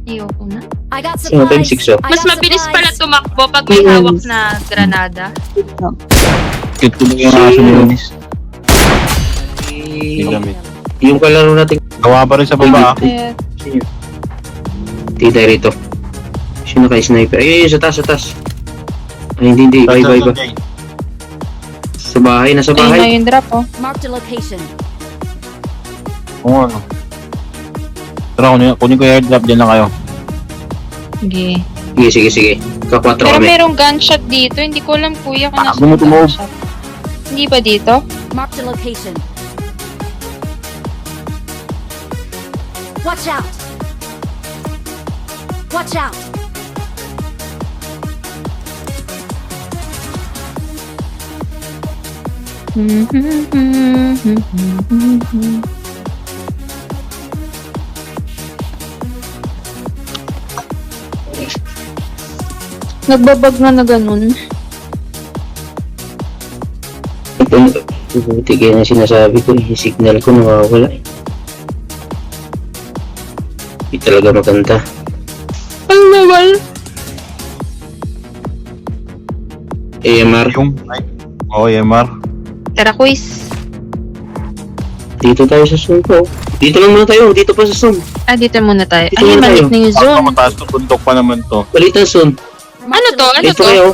Ayoko na. I got Sino time supplies. 6 oh. Mas mabilis pala tumakbo pag may hawak na granada. Cute ko lang yung aso ni Eunice. Eh, Yung gamit. Yung kalaro natin. Gawa pa rin sa baba. Tita rito. Sino kay sniper? Ay, sa taas, sa taas. Ay, hindi. Iba. Sa bahay, nasa Ayun na bahay. yung drop, oh. Marked a location. Oo, ano. Tara, kunin ko yung airdrop, dyan lang kayo. Sige. Sige. Ka-4 Pero kami. merong gunshot dito. Hindi ko alam, kuya, kung nasa Gumutumog. gunshot. Hindi ba dito? Marked a location. Watch out. Watch out. Nagbabag na ganun. Buti kaya na sinasabi ko, yung signal ko nawawala eh. Hindi talaga maganda. Ang bawal. AMR. Oo, MR. Tara, quiz. Dito tayo sa Zoom po. Dito lang muna tayo. Dito pa sa Zoom. Ah, dito muna tayo. Dito Ay, muna maliit tayo. na yung Ako, zone. mataas na bundok pa naman to. Balitan Zoom. Ano to? Ano Dito to? kayo.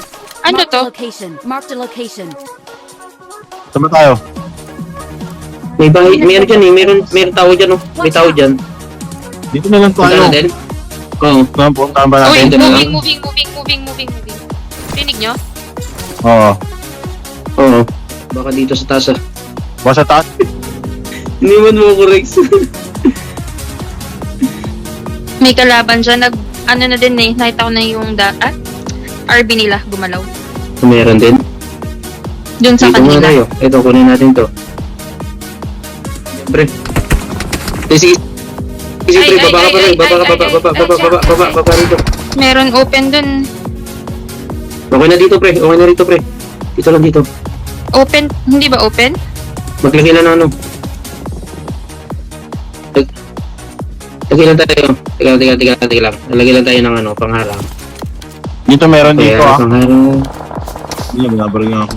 Ano Marked to? a location. Marked a location. Saan ba tayo? May bahay. Meron dyan eh. Meron tao dyan oh. May tao dyan. Dito na lang Punta tayo. natin. Oo. Saan puntahan ba Uy, natin? moving. Rinig nyo? Oo. Oo. Baka dito sa taas ah. Basta taas. Iniwan mo ako Rex. May kalaban dyan. Ano na din eh. Nakita ko na yung RB nila gumalaw. Meron din. Dun sa Dito muna kanila. tayo. Ito, kunin natin to. Siyempre. Sige. Sige, Ay, baba ka pa rin. ay, Baba rito. Meron open dun. Okay na dito, pre. Okay na rito, pre. Dito lang dito. Open? Hindi ba open? Maglagay lang ng ano. Lagay lang tayo. Teka lang. Lagay lang tayo ng ano, pangharang. Dito meron dito ah. Pangharang. Hindi, binabaril nga ako.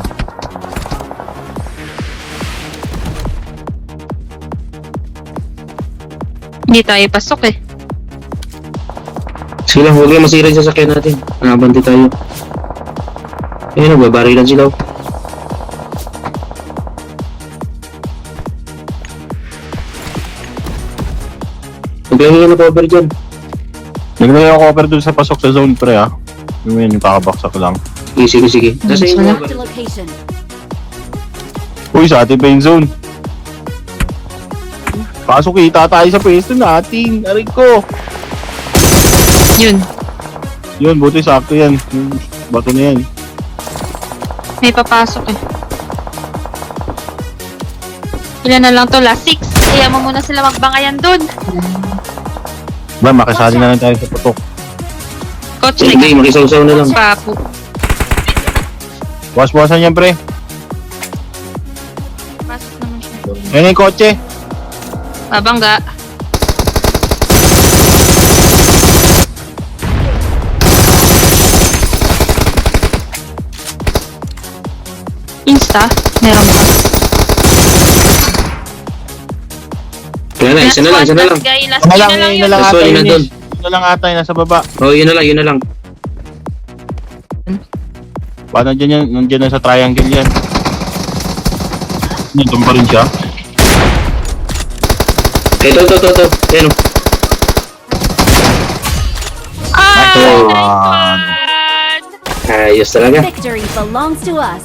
Hindi tayo pasok eh. Sige lang, huwag lang masira yung sasakyan natin. Nakabante tayo. Ayun, nagbabarilan sila. Maglagay ka na cover dyan. Naglagay ako cover dun sa pasok sa zone pre ah. Yung kakabaksak lang. Sige. Nasa yung Wala. Marked a location. Uy, sa atin pa yung zone. Pasok kita tayo sa pwesto natin. Aray ko. Yun. Yun, buti sakto yan. Yung bato na yan. May papasok eh. Ilan na lang to? Last 6. Kaya mo muna sila magbangayan dun. Ba, makisali na lang tayo sa putok. Coach Hindi, na makisawsaw na lang. papu. Buwas-buwasan yan pre. Pasok naman siya. Ayun yung kotse. Babangga. Insta? Meron ba? Kaya na, isa na lang. Last guy, last Yun na guy lang, na lang yun yun. na lang Last ata one, yun yun. nandun. Yun na lang ata yun, nasa baba. Oh, yun na lang. Paano dyan yan? Nandiyan na sa triangle yan. Nandun pa rin siya. Ito. Ayan o. Ah! Ito, Nice one! Ayos talaga. Victory belongs to us.